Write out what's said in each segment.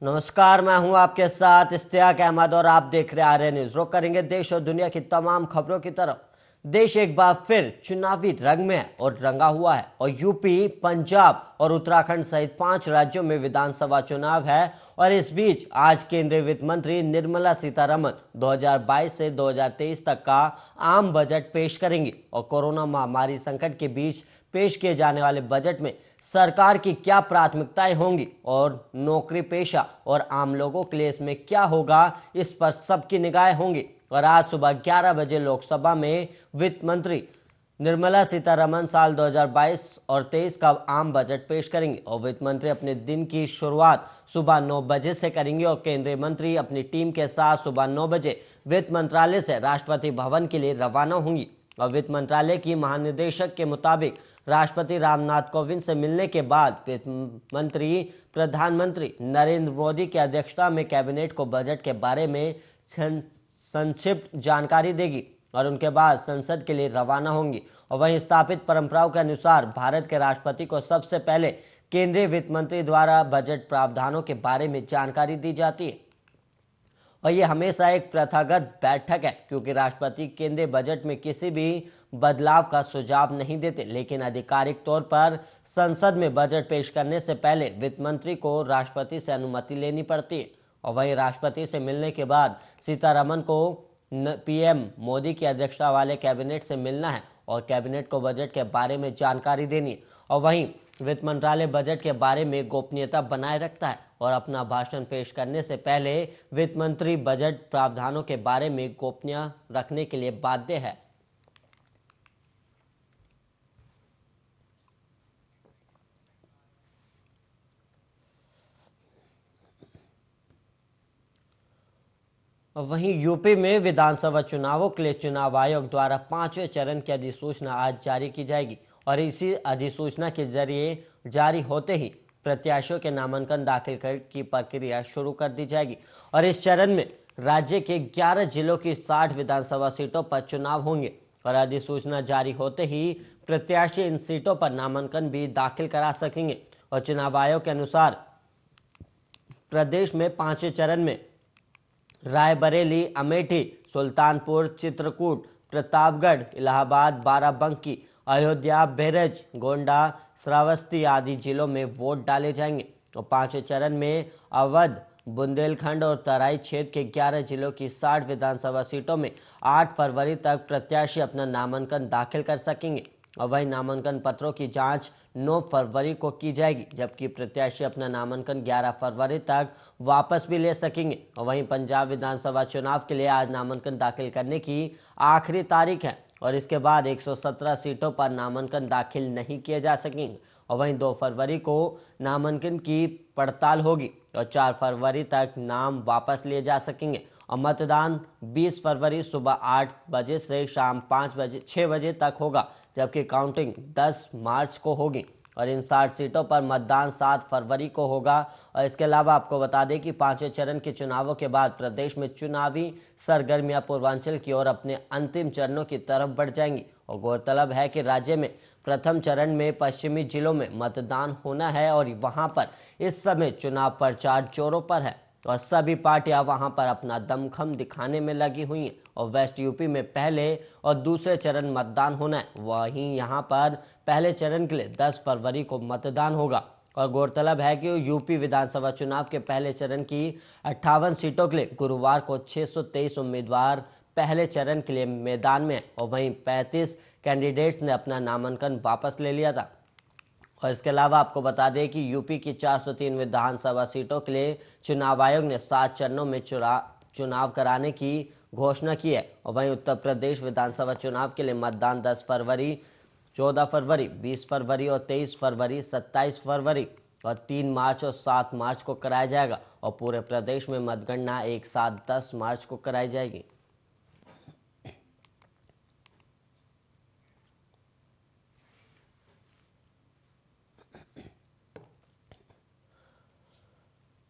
नमस्कार, मैं हूं आपके साथ इश्तियाक अहमद और आप देख रहे आर्य न्यूज। रुक करेंगे देश और दुनिया की तमाम खबरों की तरफ। देश एक बार फिर चुनावी रंग में है और रंगा हुआ है और यूपी, पंजाब और उत्तराखंड सहित 5 राज्यों में विधानसभा चुनाव है। और इस बीच आज केंद्रीय वित्त मंत्री निर्मला सीतारमण 2022 से 2023 तक का आम बजट पेश करेंगी और कोरोना महामारी संकट के बीच पेश किए जाने वाले बजट में सरकार की क्या प्राथमिकताएं होंगी और नौकरी पेशा और आम लोगों के लिए इसमें क्या होगा, इस पर सबकी निगाहें होंगी। और आज सुबह 11 बजे लोकसभा में वित्त मंत्री निर्मला सीतारमण साल 2022 और 23 का आम बजट पेश करेंगी और वित्त मंत्री अपने दिन की शुरुआत सुबह 9 बजे से करेंगे और केंद्रीय मंत्री अपनी टीम के साथ सुबह 9 बजे वित्त मंत्रालय से राष्ट्रपति भवन के लिए रवाना होंगी। और वित्त मंत्रालय की महानिदेशक के मुताबिक राष्ट्रपति रामनाथ कोविंद से मिलने के बाद वित्त मंत्री प्रधानमंत्री नरेंद्र मोदी की अध्यक्षता में कैबिनेट को बजट के बारे में संक्षिप्त जानकारी देगी और उनके बाद संसद के लिए रवाना होंगी। और वहीं स्थापित परंपराओं के अनुसार भारत के राष्ट्रपति को सबसे पहले केंद्रीय वित्त मंत्री द्वारा बजट प्रावधानों के बारे में जानकारी दी जाती है। और ये हमेशा एक प्रथागत बैठक है क्योंकि राष्ट्रपति केंद्रीय बजट में किसी भी बदलाव का सुझाव नहीं देते, लेकिन आधिकारिक तौर पर संसद में बजट पेश करने से पहले वित्त मंत्री को राष्ट्रपति से अनुमति लेनी पड़ती है। और वहीं राष्ट्रपति से मिलने के बाद सीतारमण को पीएम मोदी की अध्यक्षता वाले कैबिनेट से मिलना है और कैबिनेट को बजट के बारे में जानकारी देनी है। और वहीं वित्त मंत्रालय बजट के बारे में गोपनीयता बनाए रखता है और अपना भाषण पेश करने से पहले वित्त मंत्री बजट प्रावधानों के बारे में गोपनीय रखने के लिए बाध्य है। वहीं यूपी में विधानसभा चुनावों के लिए चुनाव आयोग द्वारा 5वें चरण की अधिसूचना आज जारी की जाएगी और इसी अधिसूचना के जरिए जारी होते ही प्रत्याशियों के नामांकन दाखिल की प्रक्रिया शुरू कर दी जाएगी। और इस चरण में राज्य के 11 जिलों की 60 विधानसभा सीटों पर चुनाव होंगे और अधिसूचना जारी होते ही प्रत्याशी इन सीटों पर नामांकन भी दाखिल करा सकेंगे। और चुनाव आयोग के अनुसार प्रदेश में 5वें चरण में रायबरेली, अमेठी, सुल्तानपुर, चित्रकूट, प्रतापगढ़, इलाहाबाद, बाराबंकी, अयोध्या, बेरज, गोंडा, श्रावस्ती आदि जिलों में वोट डाले जाएंगे। और 5वें चरण में अवध, बुंदेलखंड और तराई क्षेत्र के 11 जिलों की 60 विधानसभा सीटों में 8 फरवरी तक प्रत्याशी अपना नामांकन दाखिल कर सकेंगे। और वहीं नामांकन पत्रों की जांच 9 फरवरी को की जाएगी, जबकि प्रत्याशी अपना नामांकन 11 फरवरी तक वापस भी ले सकेंगे। और वहीं पंजाब विधानसभा चुनाव के लिए आज नामांकन दाखिल करने की आखिरी तारीख है और इसके बाद 117 सीटों पर नामांकन दाखिल नहीं किए जा सकेंगे। और वहीं 2 फरवरी को नामांकन की पड़ताल होगी और 4 फरवरी तक नाम वापस लिए जा सकेंगे। और मतदान 20 फरवरी सुबह 8 बजे से शाम 6 बजे तक होगा, जबकि काउंटिंग 10 मार्च को होगी। और इन 60 सीटों पर मतदान 7 फरवरी को होगा। और इसके अलावा आपको बता दें कि 5वें चरण के चुनावों के बाद प्रदेश में चुनावी सरगर्मियां पूर्वांचल की ओर अपने अंतिम चरणों की तरफ बढ़ जाएंगी। और गौरतलब है कि राज्य में प्रथम चरण में पश्चिमी जिलों में मतदान होना है और वहां पर इस समय चुनाव प्रचार जोरों पर है और सभी पार्टियां वहां पर अपना दमखम दिखाने में लगी हुई हैं। और वेस्ट यूपी में पहले और दूसरे चरण मतदान होना है, वहीं यहां पर पहले चरण के लिए 10 फरवरी को मतदान होगा। और गौरतलब है कि यूपी विधानसभा चुनाव के पहले चरण की 58 सीटों के लिए गुरुवार को 623 उम्मीदवार पहले चरण के लिए मैदान में है और वहीं 35 कैंडिडेट्स ने अपना नामांकन वापस ले लिया था। और इसके अलावा आपको बता दें कि यूपी की 403 विधानसभा सीटों के लिए चुनाव आयोग ने 7 चरणों में चुनाव कराने की घोषणा की है। और वहीं उत्तर प्रदेश विधानसभा चुनाव के लिए मतदान 10 फरवरी, 14 फरवरी, 20 फरवरी और 23 फरवरी, 27 फरवरी और 3 मार्च और 7 मार्च को कराया जाएगा। और पूरे प्रदेश में मतगणना एक साथ 10 मार्च को कराई जाएगी।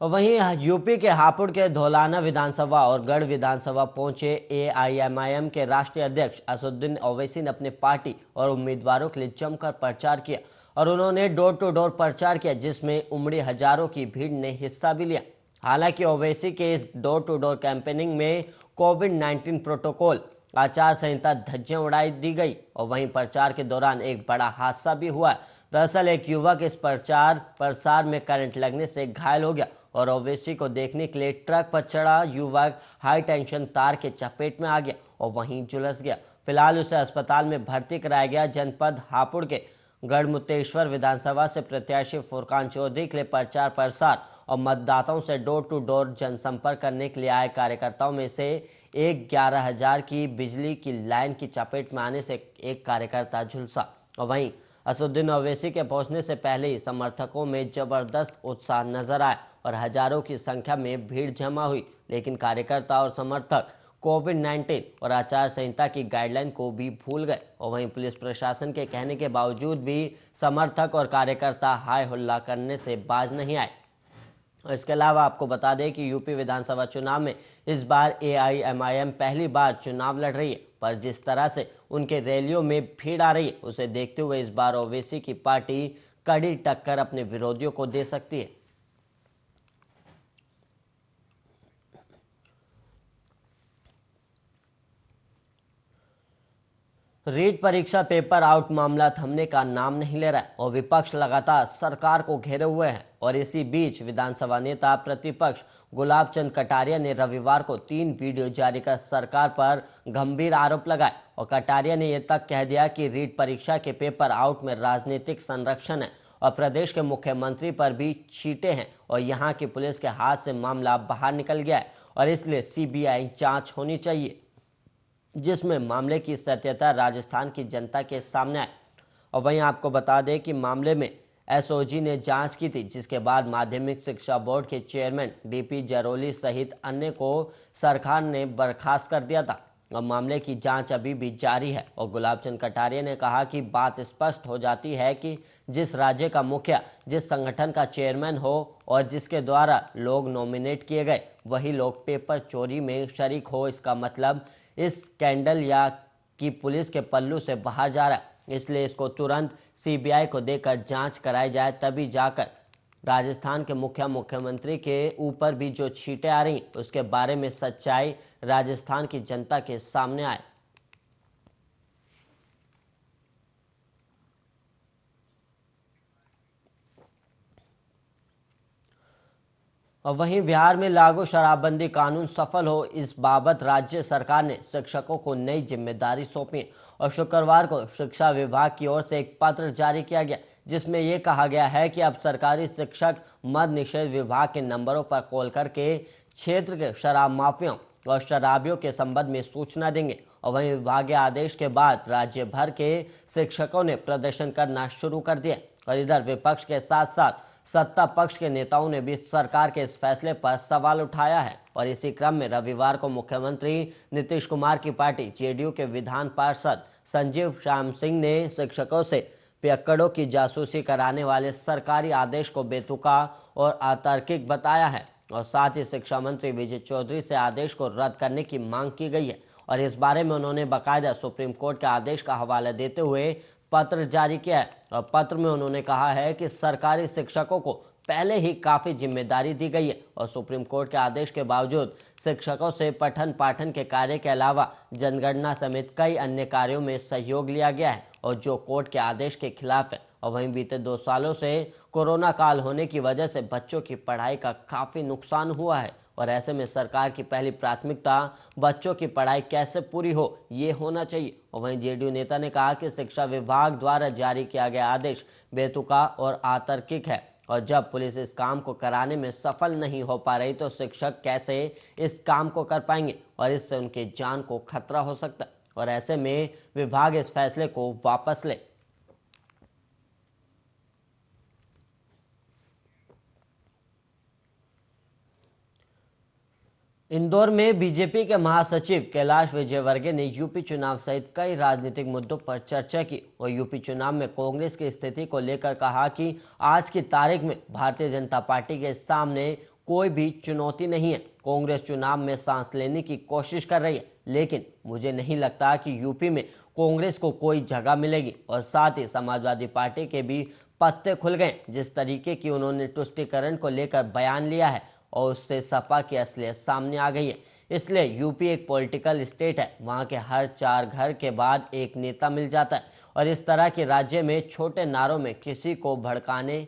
और वहीं यूपी के हापुड़ के धौलाना विधानसभा और गढ़ विधानसभा पहुंचे एआईएमआईएम के राष्ट्रीय अध्यक्ष असदुद्दीन ओवैसी ने अपने पार्टी और उम्मीदवारों के लिए जमकर प्रचार किया और उन्होंने डोर टू डोर प्रचार किया, जिसमें उमड़ी हजारों की भीड़ ने हिस्सा भी लिया। हालांकि ओवैसी के इस डोर टू डोर कैंपेनिंग में कोविड-19 प्रोटोकॉल आचार संहिता धज्जियां उड़ाई दी गई और वहीं प्रचार के दौरान एक बड़ा हादसा भी हुआ। दरअसल एक युवक इस प्रचार प्रसार में करंट लगने से घायल हो गया और ओवैसी को देखने के लिए ट्रक पर चढ़ा युवक हाई टेंशन तार के चपेट में आ गया और वहीं झुलस गया। फिलहाल उसे अस्पताल में भर्ती कराया गया। जनपद हापुड़ के गढ़मुक्तेश्वर विधानसभा से प्रत्याशी फुरकान चौधरी के लिए प्रचार प्रसार और मतदाताओं से डोर टू डोर जनसंपर्क करने के लिए आए कार्यकर्ताओं में से एक 11,000 की बिजली की लाइन की चपेट में आने से एक कार्यकर्ता झुलसा और वहीं असदुद्दीन ओवैसी के पहुंचने से पहले ही समर्थकों में जबरदस्त उत्साह नजर आया और हजारों की संख्या में भीड़ जमा हुई, लेकिन कार्यकर्ता और समर्थक कोविड-19 और आचार संहिता की गाइडलाइन को भी भूल गए और वहीं पुलिस प्रशासन के कहने के बावजूद भी समर्थक और कार्यकर्ता हाय हुल्ला करने से बाज नहीं आए। इसके अलावा आपको बता दें कि यूपी विधानसभा चुनाव में इस बार एआईएमआईएम पहली बार चुनाव लड़ रही है, पर जिस तरह से उनके रैलियों में भीड़ आ रही है उसे देखते हुए इस बार ओवैसी की पार्टी कड़ी टक्कर अपने विरोधियों को दे सकती है। रीट परीक्षा पेपर आउट मामला थमने का नाम नहीं ले रहा है और विपक्ष लगातार सरकार को घेरे हुए हैं और इसी बीच विधानसभा नेता प्रतिपक्ष गुलाब चंद कटारिया ने रविवार को 3 वीडियो जारी कर सरकार पर गंभीर आरोप लगाए और कटारिया ने यह तक कह दिया कि रीट परीक्षा के पेपर आउट में राजनीतिक संरक्षण है और प्रदेश के मुख्यमंत्री पर भी चीटे हैं और यहाँ की पुलिस के हाथ से मामला बाहर निकल गया है और इसलिए सीबीआई जांच होनी चाहिए जिसमें मामले की सत्यता राजस्थान की जनता के सामने आए। और वहीं आपको बता दें कि मामले में एसओजी ने जांच की थी, जिसके बाद माध्यमिक शिक्षा बोर्ड के चेयरमैन डीपी जरोली सहित अन्य को सरकार ने बर्खास्त कर दिया था और मामले की जांच अभी भी जारी है। और गुलाबचंद कटारिया ने कहा कि बात स्पष्ट हो जाती है कि जिस राज्य का मुखिया जिस संगठन का चेयरमैन हो और जिसके द्वारा लोग नॉमिनेट किए गए वही लोग पेपर चोरी में शरीक हो, इसका मतलब इस स्कैंडल या कि पुलिस के पल्लू से बाहर जा रहा है। इसलिए इसको तुरंत सीबीआई को देकर जांच कराई जाए, तभी जाकर राजस्थान के मुख्यमंत्री के ऊपर भी जो छींटे आ रही उसके बारे में सच्चाई राजस्थान की जनता के सामने आए। और वहीं बिहार में लागू शराबबंदी कानून सफल हो, इस बाबत राज्य सरकार ने शिक्षकों को नई जिम्मेदारी सौंपी और शुक्रवार को शिक्षा विभाग की ओर से एक पत्र जारी किया गया जिसमें यह कहा गया है कि अब सरकारी शिक्षक मद निषेध विभाग के नंबरों पर कॉल करके क्षेत्र के शराब माफियाओं और शराबियों के संबंध में सूचना देंगे। और वहीं विभागीय आदेश के बाद राज्य भर के शिक्षकों ने प्रदर्शन करना शुरू कर दिया और इधर विपक्ष के साथ साथ सत्ता पक्ष के नेताओं ने भी सरकार के इस फैसले पर सवाल उठाया है। और इसी क्रम में रविवार को मुख्यमंत्री नीतीश कुमार की पार्टी जेडीयू के विधान पार्षद संजीव श्याम सिंह ने शिक्षकों से पियक्कड़ों की जासूसी कराने वाले सरकारी आदेश को बेतुका और अतार्किक बताया है और साथ ही शिक्षा मंत्री विजय चौधरी से आदेश को रद्द करने की मांग की गई है। और इस बारे में उन्होंने बाकायदा सुप्रीम कोर्ट के आदेश का हवाला देते हुए पत्र जारी किया है और पत्र में उन्होंने कहा है कि सरकारी शिक्षकों को पहले ही काफी जिम्मेदारी दी गई है और सुप्रीम कोर्ट के आदेश के बावजूद शिक्षकों से पठन पाठन के कार्य के अलावा जनगणना समेत कई अन्य कार्यों में सहयोग लिया गया है और जो कोर्ट के आदेश के खिलाफ है। और वहीं बीते 2 सालों से कोरोना काल होने की वजह से बच्चों की पढ़ाई का काफी नुकसान हुआ है और ऐसे में सरकार की पहली प्राथमिकता बच्चों की पढ़ाई कैसे पूरी हो ये होना चाहिए। और वहीं जेडीयू नेता ने कहा कि शिक्षा विभाग द्वारा जारी किया गया आदेश बेतुका और अतार्किक है और जब पुलिस इस काम को कराने में सफल नहीं हो पा रही तो शिक्षक कैसे इस काम को कर पाएंगे और इससे उनकी जान को खतरा हो सकता है और ऐसे में विभाग इस फैसले को वापस ले। इंदौर में बीजेपी के महासचिव कैलाश विजयवर्गीय ने यूपी चुनाव सहित कई राजनीतिक मुद्दों पर चर्चा की और यूपी चुनाव में कांग्रेस की स्थिति को लेकर कहा कि आज की तारीख में भारतीय जनता पार्टी के सामने कोई भी चुनौती नहीं है। कांग्रेस चुनाव में सांस लेने की कोशिश कर रही है, लेकिन मुझे नहीं लगता कि यूपी में कांग्रेस को कोई जगह मिलेगी। और साथ ही समाजवादी पार्टी के भी पत्ते खुल गए। जिस तरीके की उन्होंने तुष्टीकरण को लेकर बयान लिया है और उससे सपा की असलियत सामने आ गई है। इसलिए यूपी एक पॉलिटिकल स्टेट है, वहाँ के हर 4 घर के बाद एक नेता मिल जाता है और इस तरह के राज्य में छोटे नारों में किसी को भड़काने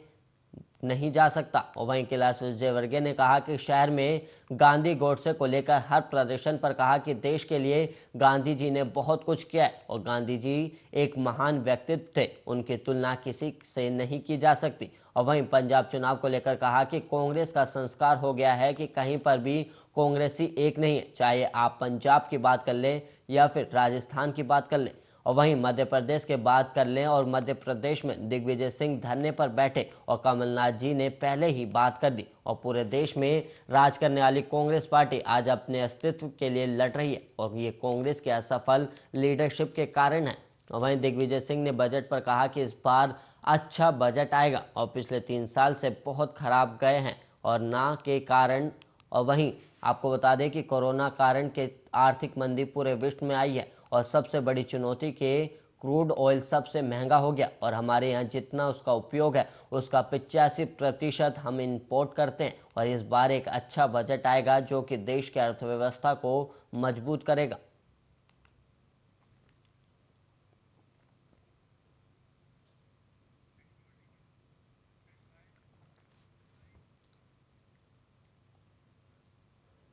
नहीं जा सकता। और वहीं कैलाश विजयवर्गीय ने कहा कि शहर में गांधी गोडसे को लेकर हर प्रदर्शन पर कहा कि देश के लिए गांधी जी ने बहुत कुछ किया है और गांधी जी एक महान व्यक्तित्व थे, उनकी तुलना किसी से नहीं की जा सकती। और वहीं पंजाब चुनाव को लेकर कहा कि कांग्रेस का संस्कार हो गया है कि कहीं पर भी कांग्रेसी एक नहीं है, चाहे आप पंजाब की बात कर लें या फिर राजस्थान की बात कर लें। और वहीं मध्य प्रदेश के बात कर लें और मध्य प्रदेश में दिग्विजय सिंह धरने पर बैठे और कमलनाथ जी ने पहले ही बात कर दी और पूरे देश में राज करने वाली कांग्रेस पार्टी आज अपने अस्तित्व के लिए लड़ रही है और ये कांग्रेस के असफल लीडरशिप के कारण है। और वहीं दिग्विजय सिंह ने बजट पर कहा कि इस बार अच्छा बजट आएगा और पिछले 3 साल से बहुत खराब गए हैं और ना के कारण। और वहीं आपको बता दें कि कोरोना कारण के आर्थिक मंदी पूरे विश्व में आई है और सबसे बड़ी चुनौती के क्रूड ऑयल सबसे महंगा हो गया और हमारे यहाँ जितना उसका उपयोग है उसका 85% हम इंपोर्ट करते हैं और इस बार एक अच्छा बजट आएगा जो कि देश की अर्थव्यवस्था को मजबूत करेगा।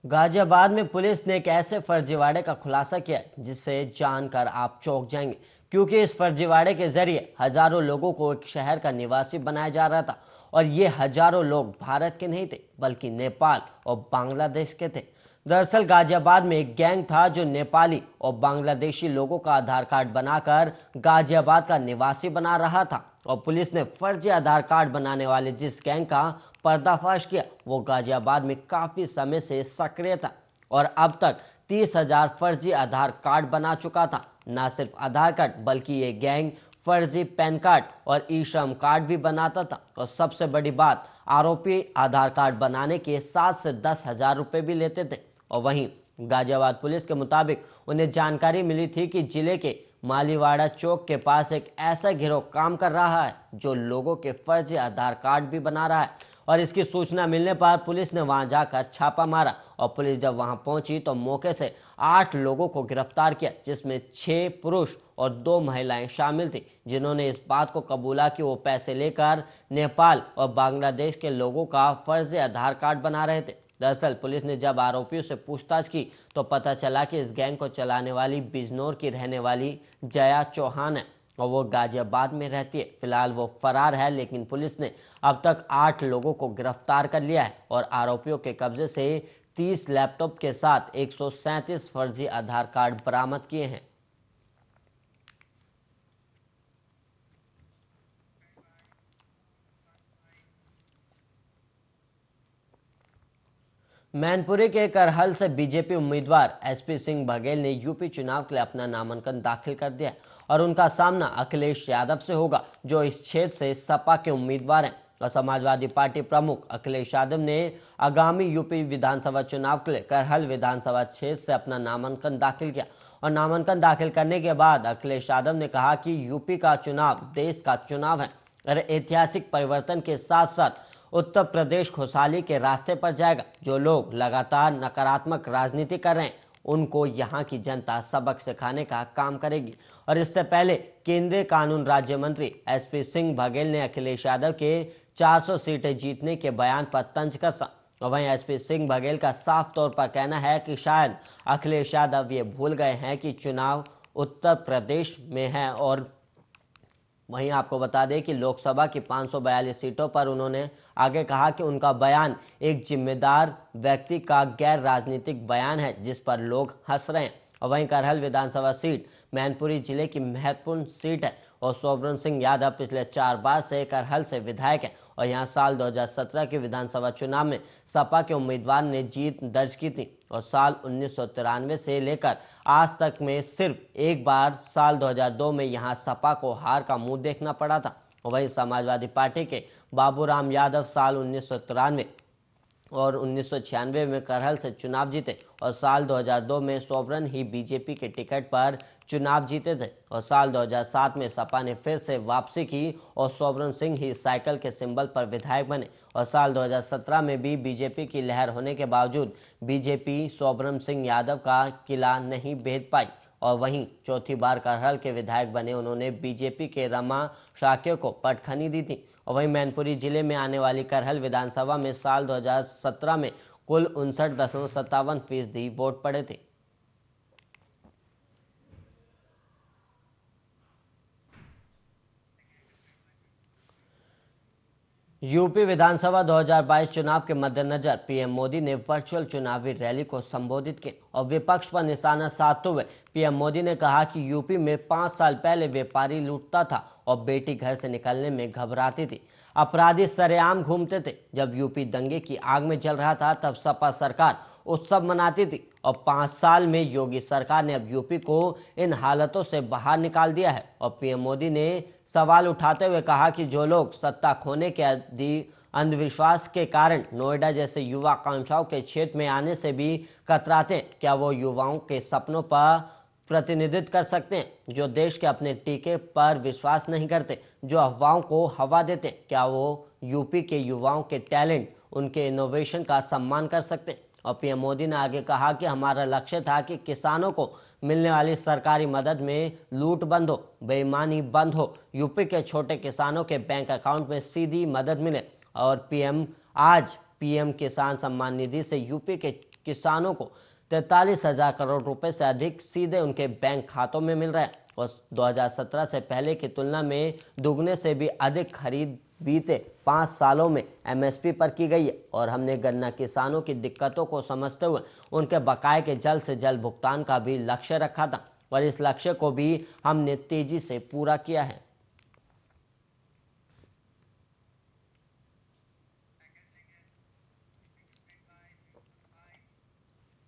गाजियाबाद में पुलिस ने एक ऐसे फर्जीवाड़े का खुलासा किया जिसे जानकर आप चौंक जाएंगे, क्योंकि इस फर्जीवाड़े के जरिए हजारों लोगों को एक शहर का निवासी बनाया जा रहा था और ये हजारों लोग भारत के नहीं थे बल्कि नेपाल और बांग्लादेश के थे। दरअसल गाजियाबाद में एक गैंग था जो नेपाली और बांग्लादेशी लोगों का आधार कार्ड बनाकर गाजियाबाद का निवासी बना रहा था और पुलिस ने फर्जी आधार कार्ड बनाने वाले जिस गैंग का पर्दाफाश किया वो गाजियाबाद में काफी समय से सक्रिय था और अब तक 30,000 फर्जी आधार कार्ड बना चुका था। न सिर्फ आधार कार्ड बल्कि ये गैंग फर्जी पैन कार्ड और ई श्रम कार्ड भी बनाता था और सबसे बड़ी बात, आरोपी आधार कार्ड बनाने के 7 से 10,000 रुपए भी लेते थे। और वहीं गाजियाबाद पुलिस के मुताबिक उन्हें जानकारी मिली थी कि जिले के मालीवाड़ा चौक के पास एक ऐसा गिरोह काम कर रहा है जो लोगों के फर्जी आधार कार्ड भी बना रहा है और इसकी सूचना मिलने पर पुलिस ने वहां जाकर छापा मारा और पुलिस जब वहां पहुंची तो मौके से 8 लोगों को गिरफ्तार किया, जिसमें 6 पुरुष और 2 महिलाएं शामिल थी, जिन्होंने इस बात को कबूला कि वो पैसे लेकर नेपाल और बांग्लादेश के लोगों का फर्जी आधार कार्ड बना रहे थे। दरअसल पुलिस ने जब आरोपियों से पूछताछ की तो पता चला कि इस गैंग को चलाने वाली बिजनौर की रहने वाली जया चौहान है और वो गाजियाबाद में रहती है। फिलहाल वो फरार है, लेकिन पुलिस ने अब तक 8 लोगों को गिरफ्तार कर लिया है और आरोपियों के कब्जे से 30 लैपटॉप के साथ 137 फर्जी आधार कार्ड बरामद किए हैं। मैनपुरी के करहल से बीजेपी उम्मीदवार एसपी सिंह बघेल ने यूपी चुनाव के लिए अपना नामांकन दाखिल कर दिया और उनका सामना अखिलेश यादव से होगा, जो इस क्षेत्र से सपा के उम्मीदवार हैं। और समाजवादी पार्टी प्रमुख अखिलेश यादव ने आगामी यूपी विधानसभा चुनाव के लिए करहल विधानसभा क्षेत्र से अपना नामांकन दाखिल किया और नामांकन दाखिल करने के बाद अखिलेश यादव ने कहा कि यूपी का चुनाव देश का चुनाव है और ऐतिहासिक परिवर्तन के साथ साथ उत्तर प्रदेश खुशहाली के रास्ते पर जाएगा। जो लोग लगातार नकारात्मक राजनीति कर रहे हैं उनको यहाँ की जनता सबक सिखाने का काम करेगी। और इससे पहले केंद्रीय कानून राज्य मंत्री एसपी सिंह बघेल ने अखिलेश यादव के 400 सीटें जीतने के बयान पर तंज कसा और वहीं एसपी सिंह बघेल का साफ तौर पर कहना है कि शायद अखिलेश यादव ये भूल गए हैं कि चुनाव उत्तर प्रदेश में है। और वहीं आपको बता दें कि लोकसभा की 542 सीटों पर उन्होंने आगे कहा कि उनका बयान एक जिम्मेदार व्यक्ति का गैर राजनीतिक बयान है जिस पर लोग हंस रहे हैं। और वहीं करहल विधानसभा सीट मैनपुरी जिले की महत्वपूर्ण सीट है और सोबरन सिंह यादव पिछले 4 बार से करहल से विधायक हैं और यहाँ साल 2017 के विधानसभा चुनाव में सपा के उम्मीदवार ने जीत दर्ज की थी और साल 1993 से लेकर आज तक में सिर्फ एक बार साल 2002 में यहाँ सपा को हार का मुंह देखना पड़ा था। वहीं समाजवादी पार्टी के बाबूराम यादव साल 1993 और 1996 में करहल से चुनाव जीते और साल 2002 में सोबरन ही बीजेपी के टिकट पर चुनाव जीते थे और साल 2007 में सपा ने फिर से वापसी की और सोबरन सिंह ही साइकिल के सिंबल पर विधायक बने और साल 2017 में भी बीजेपी की लहर होने के बावजूद बीजेपी सोबरन सिंह यादव का किला नहीं भेद पाई और वहीं चौथी बार करहल के विधायक बने उन्होंने बीजेपी के रमा शाक्य को पटखनी दी थी। और वहीं मैनपुरी जिले में आने वाली करहल विधानसभा में साल 2017 में कुल 59.57% वोट पड़े थे। यूपी विधानसभा 2022 चुनाव के मद्देनजर पीएम मोदी ने वर्चुअल चुनावी रैली को संबोधित किया और विपक्ष पर निशाना साधते हुए पीएम मोदी ने कहा कि यूपी में 5 साल पहले व्यापारी लूटता था और बेटी घर से निकलने में घबराती थी, अपराधी सरेआम घूमते थे। जब यूपी दंगे की आग में जल रहा था तब सपा सरकार उत्सव मनाती थी और 5 साल में योगी सरकार ने अब यूपी को इन हालतों से बाहर निकाल दिया है। और पीएम मोदी ने सवाल उठाते हुए कहा कि जो लोग सत्ता खोने के अंधविश्वास के कारण नोएडा जैसे युवा आकांक्षाओं के क्षेत्र में आने से भी कतराते हैं, क्या वो युवाओं के सपनों पर प्रतिनिधित्व कर सकते हैं? जो देश के अपने टीके पर विश्वास नहीं करते, जो अफवाहों को हवा देते हैं, क्या वो यूपी के युवाओं के टैलेंट, उनके इनोवेशन का सम्मान कर सकते हैं? और पीएम मोदी ने आगे कहा कि हमारा लक्ष्य था कि किसानों को मिलने वाली सरकारी मदद में लूट बंद हो, बेईमानी बंद हो, यूपी के छोटे किसानों के बैंक अकाउंट में सीधी मदद मिले। और आज पीएम किसान सम्मान निधि से यूपी के किसानों को 43,000 करोड़ रुपए से अधिक सीधे उनके बैंक खातों में मिल रहा है और 2017 से पहले की तुलना में दुगने से भी अधिक खरीद बीते 5 सालों में एमएसपी पर की गई है। और हमने गन्ना किसानों की दिक्कतों को समझते हुए उनके बकाये के जल्द से जल्द भुगतान का भी लक्ष्य रखा था और इस लक्ष्य को भी हमने तेजी से पूरा किया है।